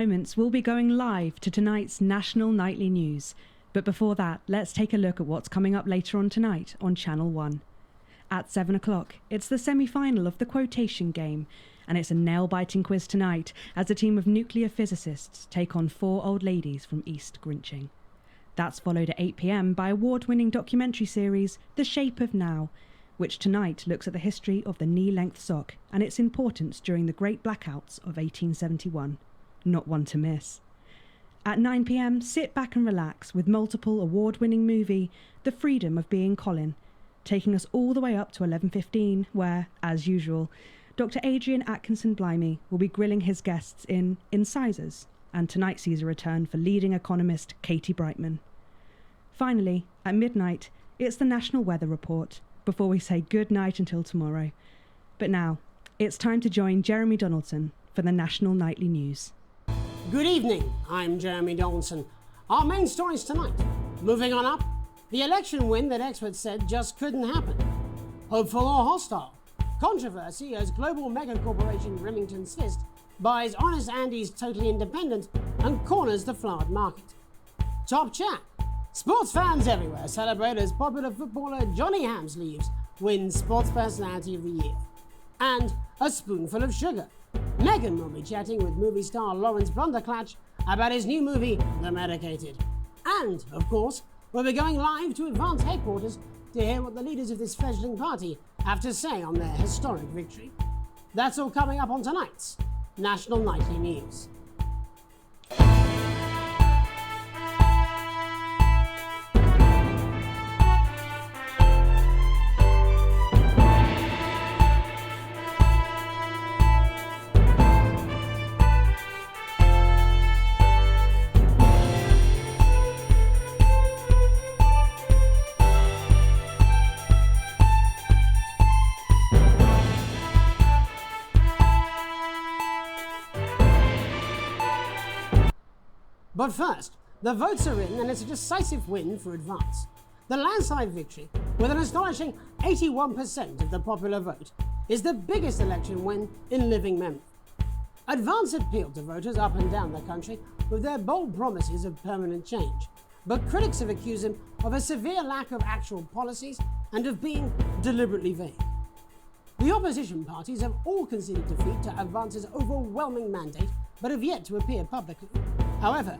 Moments, we'll be going live to tonight's national nightly news. But before that, let's take a look at what's coming up later on tonight on Channel 1. At 7 o'clock, it's the semi-final of the quotation game, and it's a nail-biting quiz tonight as a team of nuclear physicists take on 4 old ladies from East Grinching. That's followed at 8 p.m. by award-winning documentary series The Shape of Now, which tonight looks at the history of the knee-length sock and its importance during the Great Blackouts of 1871. Not one to miss. At 9 p.m, sit back and relax with multiple award-winning movie The Freedom of Being Colin, taking us all the way up to 11:15, where, as usual, Dr. Adrian Atkinson Blimey will be grilling his guests in Incisors, and tonight sees a return for leading economist Katie Brightman. Finally, at midnight, it's the National Weather Report, before we say good night until tomorrow. But now, it's time to join Jeremy Donaldson for the National Nightly News. Good evening, I'm Jeremy Donaldson. Our main stories tonight. Moving on up, the election win that experts said just couldn't happen. Hopeful or hostile? Controversy as global megacorporation Remington's Fist buys Honest Andy's Totally Independent and corners the flowered market. Top chat. Sports fans everywhere celebrate as popular footballer Johnny Hamsleeves wins Sports Personality of the Year. And a spoonful of sugar. Meghan will be chatting with movie star Lawrence Blunderclatch about his new movie, The Medicated. And, of course, we'll be going live to Advance headquarters to hear what the leaders of this fledgling party have to say on their historic victory. That's all coming up on tonight's National Nightly News. But first, the votes are in and it's a decisive win for Advance. The landslide victory, with an astonishing 81% of the popular vote, is the biggest election win in living memory. Advance appealed to voters up and down the country with their bold promises of permanent change, but critics have accused them of a severe lack of actual policies and of being deliberately vague. The opposition parties have all conceded defeat to Advance's overwhelming mandate, but have yet to appear publicly. However,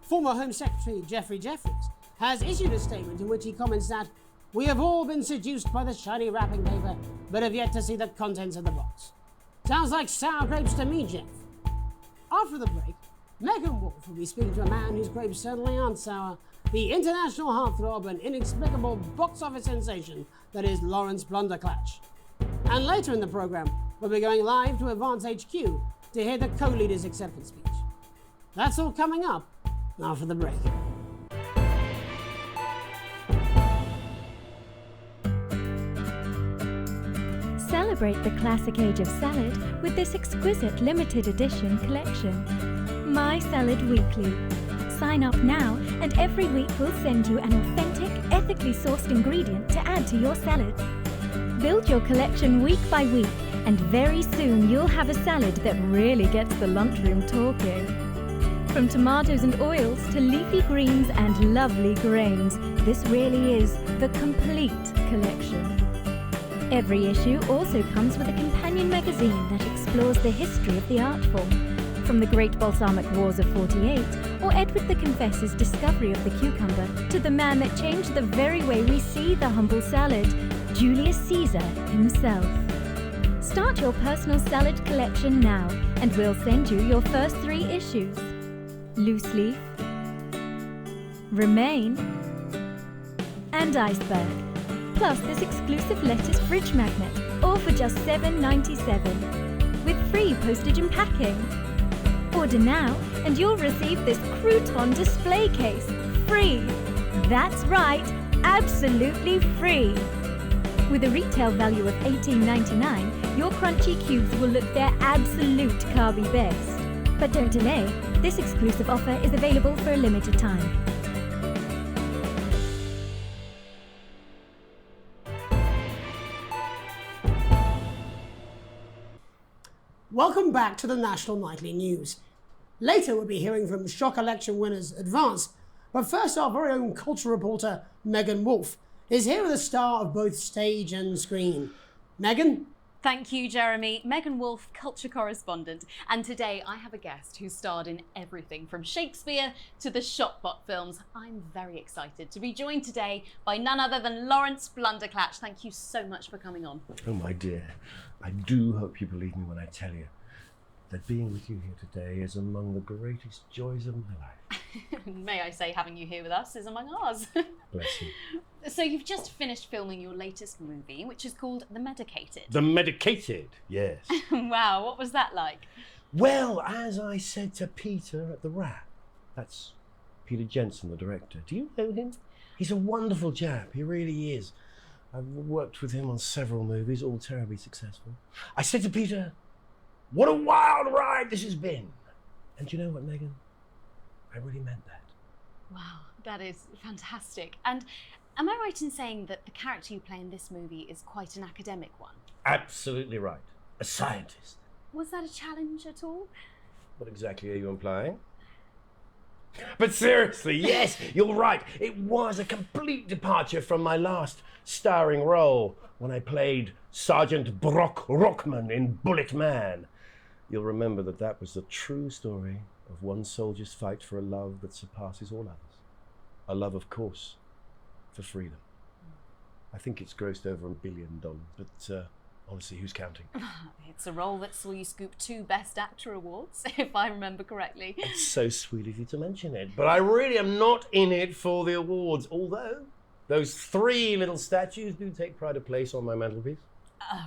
former Home Secretary Geoffrey Jeffries has issued a statement in which he comments that we have all been seduced by the shiny wrapping paper, but have yet to see the contents of the box. Sounds like sour grapes to me, Jeff. After the break, Megan Wolf will be speaking to a man whose grapes certainly aren't sour, the international heartthrob and inexplicable box office sensation that is Lawrence Blunderclatch. And later in the programme, we'll be going live to Advance HQ to hear the co-leader's acceptance speech. That's all coming up after the break. Celebrate the classic age of salad with this exquisite limited edition collection. My Salad Weekly. Sign up now and every week we'll send you an authentic, ethically sourced ingredient to add to your salad. Build your collection week by week and very soon you'll have a salad that really gets the lunchroom talking. From tomatoes and oils to leafy greens and lovely grains, this really is the complete collection. Every issue also comes with a companion magazine that explores the history of the art form, from the Great Balsamic Wars of '48 or Edward the Confessor's discovery of the cucumber to the man that changed the very way we see the humble salad, Julius Caesar himself. Start your personal salad collection now and we'll send you your first 3 issues. Loose Leaf, Remain, and Iceberg. Plus this exclusive lettuce fridge magnet, all for just $7.97, with free postage and packing. Order now and you'll receive this crouton display case, free. That's right, absolutely free. With a retail value of $18.99, your crunchy cubes will look their absolute carby best. But don't delay, this exclusive offer is available for a limited time. Welcome back to the National Nightly News. Later, we'll be hearing from shock election winners Advance. But first, our very own culture reporter, Megan Wolfe, is here with a star of both stage and screen. Megan? Thank you, Jeremy. Megan Wolfe, culture correspondent. And today I have a guest who starred in everything from Shakespeare to the Shotbot films. I'm very excited to be joined today by none other than Lawrence Blunderclatch. Thank you so much for coming on. Oh, my dear. I do hope you believe me when I tell you that being with you here today is among the greatest joys of my life. May I say, having you here with us is among ours. Bless you. So you've just finished filming your latest movie, which is called The Medicated. The Medicated, yes. Wow, what was that like? Well, as I said to Peter at the Rat, that's Peter Jensen, the director. Do you know him? He's a wonderful chap, he really is. I've worked with him on several movies, all terribly successful. I said to Peter, what a wild ride this has been. And do you know what, Megan? I really meant that. Wow, that is fantastic. And am I right in saying that the character you play in this movie is quite an academic one? Absolutely right. A scientist. Was that a challenge at all? What exactly are you implying? But seriously, yes, you're right. It was a complete departure from my last starring role when I played Sergeant Brock Rockman in Bullet Man. You'll remember that was the true story of one soldier's fight for a love that surpasses all others. A love, of course, for freedom. I think it's grossed over $1 billion, but honestly, who's counting? It's a role that saw you scoop 2 Best Actor awards, if I remember correctly. It's so sweet of you to mention it, but I really am not in it for the awards, although those 3 little statues do take pride of place on my mantelpiece.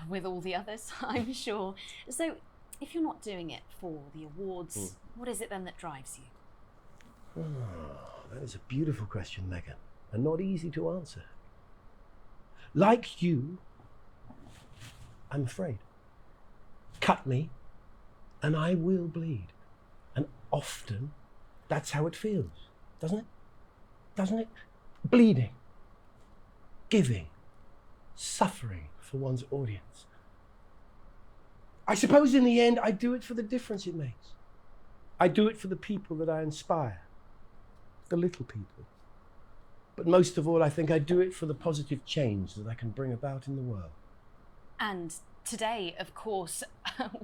With all the others, I'm sure. So, if you're not doing it for the awards, what is it then that drives you? Oh, that is a beautiful question, Megan, and not easy to answer. Like you, I'm afraid. Cut me, and I will bleed. And often, that's how it feels, doesn't it? Doesn't it? Bleeding, giving, suffering for one's audience. I suppose in the end, I do it for the difference it makes. I do it for the people that I inspire, the little people. But most of all, I think I do it for the positive change that I can bring about in the world. And today, of course,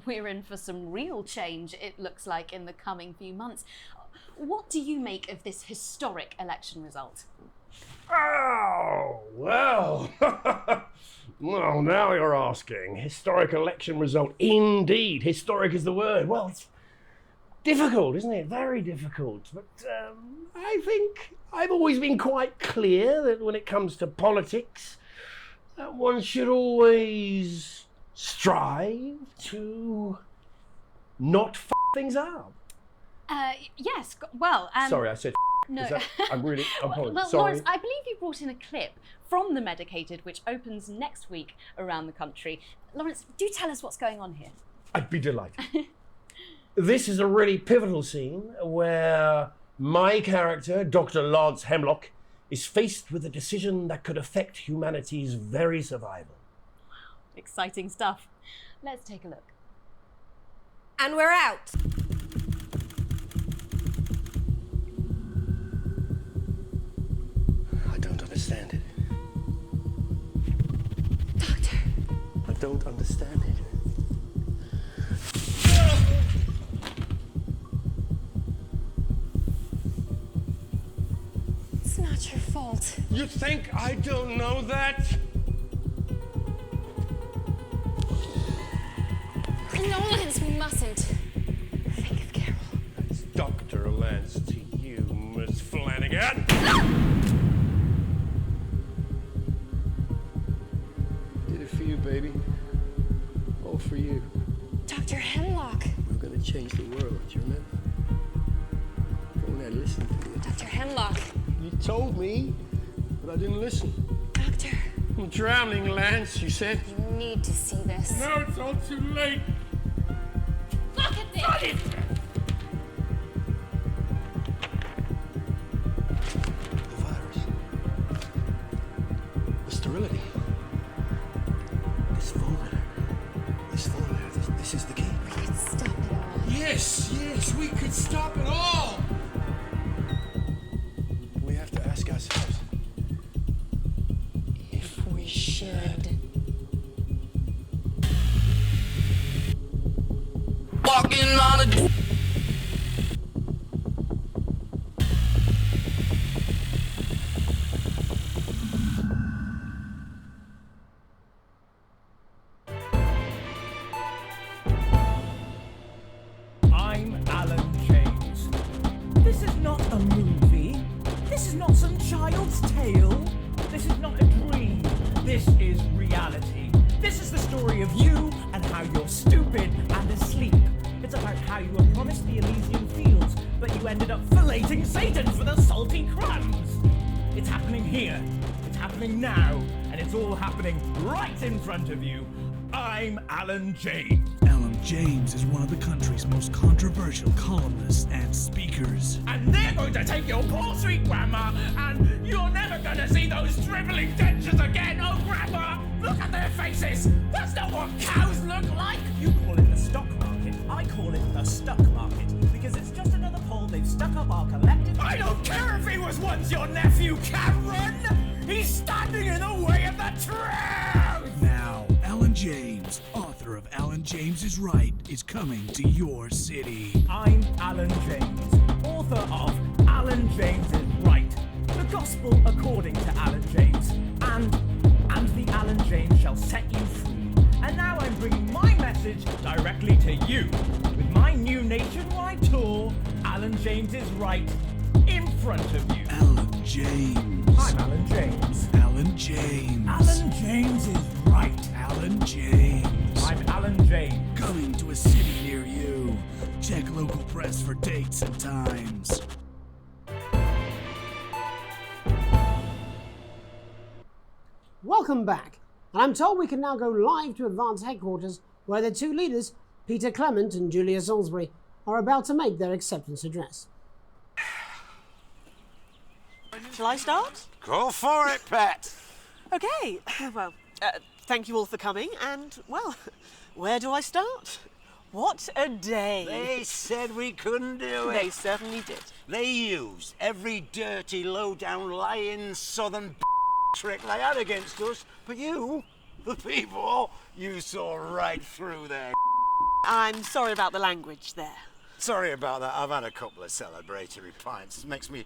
we're in for some real change, it looks like, in the coming few months. What do you make of this historic election result? Oh, well. Well, now you're asking. Historic election result. Indeed, historic is the word. Well, it's difficult, isn't it? Very difficult. But I think I've always been quite clear that when it comes to politics, one should always strive to not f things up. Yes, well... Sorry, I said no. I'm Well, sorry. Lawrence, I believe you brought in a clip from The Medicated, which opens next week around the country. Lawrence, do tell us what's going on here. I'd be delighted. This is a really pivotal scene where my character, Dr. Lance Hemlock, is faced with a decision that could affect humanity's very survival. Wow, exciting stuff. Let's take a look. And we're out. I don't understand it. Doctor. I don't understand it. It's not your fault. You think I don't know that? Nolans mustn't think of Carol. It's Dr. Lance to you, Miss Flanagan. Did it for you, baby. All for you. Dr. Hemlock. We're gonna change the world, do you remember? Only I listened to you. Dr. Hemlock. You told me, but I didn't listen. Doctor. I'm drowning, Lance, you said. You need to see this. No, it's all too late. Look at this! The virus. The sterility. This formula. This is the key. We could stop it all. Yes, we could stop This is not a dream. This is reality. This is the story of you and how you're stupid and asleep. It's about how you were promised the Elysian fields, but you ended up filleting Satan for the salty crumbs. It's happening here. It's happening now. And it's all happening right in front of you. I'm Alan James. Alan James is one of the country's most controversial columnists and speakers. And they're going to take your poor sweet grandma, and you're never going to see those dribbling dentures again. Oh, grandma, look at their faces. That's not what cows look like. You call it the stock market. I call it the stuck market, because it's just another pole they've stuck up our collective. I don't care if he was once your nephew, Cameron. He's standing in the way of the truth. Now, Alan James, author of Alan James is Right, is coming to your city. I'm Alan James, author of Alan James is Right, the gospel according to Alan James, and the Alan James shall set you free. And now I'm bringing my message directly to you with my new nationwide tour, Alan James is Right, in front of you. Alan James. I'm Alan James. Alan James. Alan James is Right. Alan James. I'm Alan James. Coming to a city near you. Check local press for dates and times. Welcome back. And I'm told we can now go live to Advance headquarters, where the two leaders, Peter Clement and Julia Salisbury, are about to make their acceptance address. Shall I start? Go for it, Pet. Okay, well, thank you all for coming, and, well, where do I start? What a day. They said we couldn't do it. They certainly did. They used every dirty, low-down, lying southern trick they had against us, but you, the people, you saw right through their. I'm sorry about the language there. Sorry about that. I've had a couple of celebratory pints. It makes me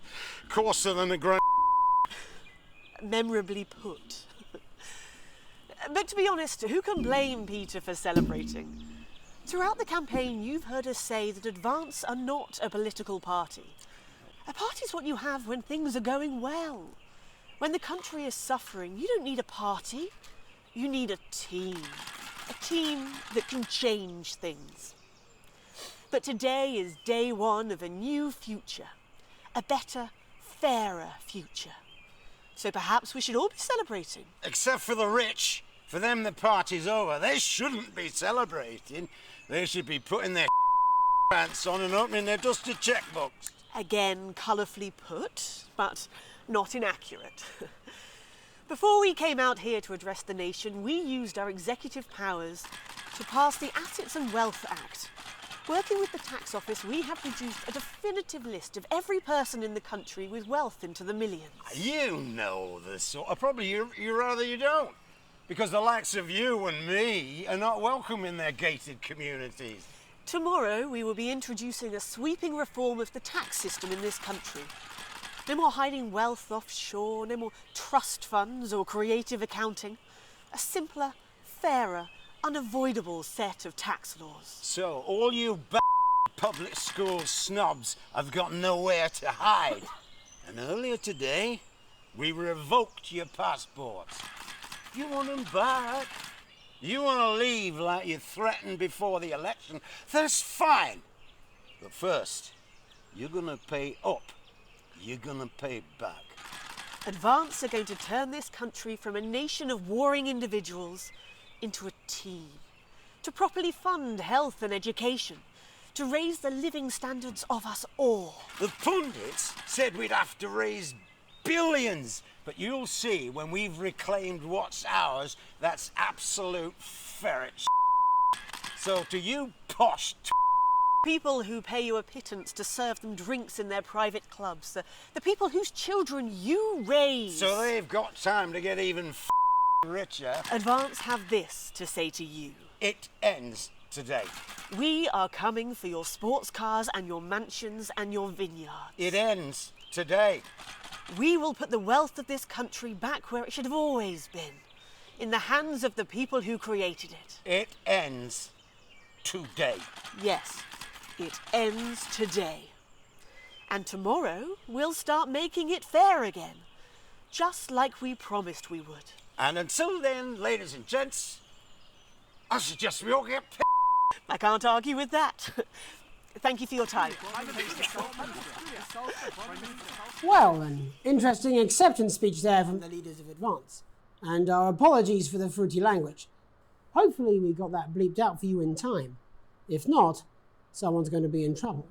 coarser than a ground. Memorably put. But to be honest, who can blame Peter for celebrating? Throughout the campaign, you've heard us say that Advance are not a political party. A party's what you have when things are going well. When the country is suffering, you don't need a party. You need a team. A team that can change things. But today is day one of a new future. A better, fairer future. So perhaps we should all be celebrating. Except for the rich. For them, the party's over. They shouldn't be celebrating. They should be putting their pants on and opening their dusty checkbooks. Again, colourfully put, but not inaccurate. Before we came out here to address the nation, we used our executive powers to pass the Assets and Wealth Act. Working with the tax office, we have produced a definitive list of every person in the country with wealth into the millions. You know the sort. Probably you rather you don't. Because the likes of you and me are not welcome in their gated communities. Tomorrow, we will be introducing a sweeping reform of the tax system in this country. No more hiding wealth offshore, no more trust funds or creative accounting. A simpler, fairer, unavoidable set of tax laws. So, all you public school snobs have got nowhere to hide. And earlier today, we revoked your passports. You want them back? You want to leave like you threatened before the election? That's fine. But first, you're going to pay up. You're going to pay back. Advance are going to turn this country from a nation of warring individuals into a team. To properly fund health and education. To raise the living standards of us all. The pundits said we'd have to raise billions. But you'll see when we've reclaimed what's ours, that's absolute ferret. So to you posh people who pay you a pittance to serve them drinks in their private clubs, the people whose children you raise. So they've got time to get even richer. Advance have this to say to you. It ends today. We are coming for your sports cars and your mansions and your vineyards. It ends today. We will put the wealth of this country back where it should have always been, in the hands of the people who created it. It ends today. Yes, it ends today. And tomorrow, we'll start making it fair again. just like we promised we would. And until then, ladies and gents, I suggest we all get I can't argue with that. Thank you for your time. Well, an interesting acceptance speech there from the leaders of Advance. And our apologies for the fruity language. Hopefully we got that bleeped out for you in time. If not, someone's going to be in trouble.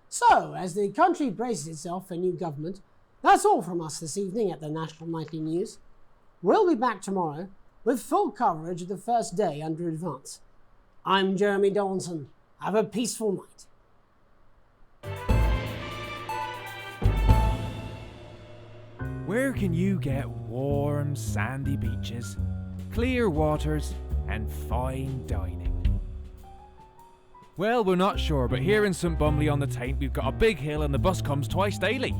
So, as the country braces itself for new government, that's all from us this evening at the National Nightly News. We'll be back tomorrow with full coverage of the first day under Advance. I'm Jeremy Donaldson. Have a peaceful night. Where can you get warm, sandy beaches, clear waters, and fine dining? Well, we're not sure, but here in St Bumley on the Taint, we've got a big hill and the bus comes twice daily.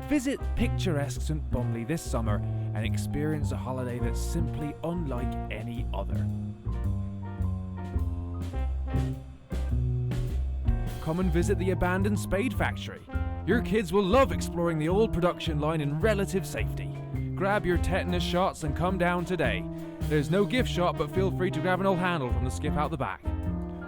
Visit picturesque St Bumley this summer and experience a holiday that's simply unlike any other. Come and visit the abandoned Spade Factory. Your kids will love exploring the old production line in relative safety. Grab your tetanus shots and come down today. There's no gift shop, but feel free to grab an old handle from the skip out the back.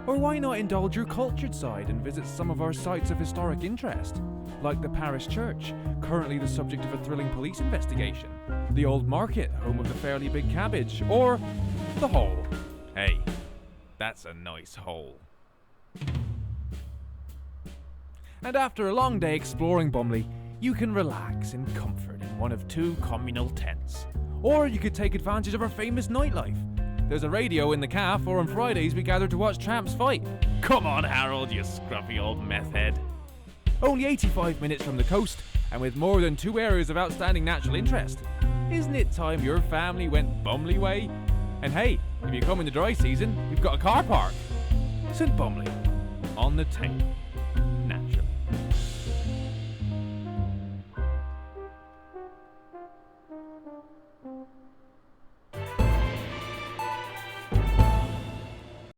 Or why not indulge your cultured side and visit some of our sites of historic interest, like the parish church, currently the subject of a thrilling police investigation, the old market, home of the fairly big cabbage, or the Hole. Hey, that's a nice hole. And after a long day exploring Bumley, you can relax in comfort in one of 2 communal tents. Or you could take advantage of our famous nightlife. There's a radio in the cafe, or on Fridays we gather to watch tramps fight. Come on, Harold, you scruffy old meth head. Only 85 minutes from the coast, and with more than 2 areas of outstanding natural interest. Isn't it time your family went Bumley way? And hey, if you come in the dry season, we've got a car park. St Bumley, on the Taint.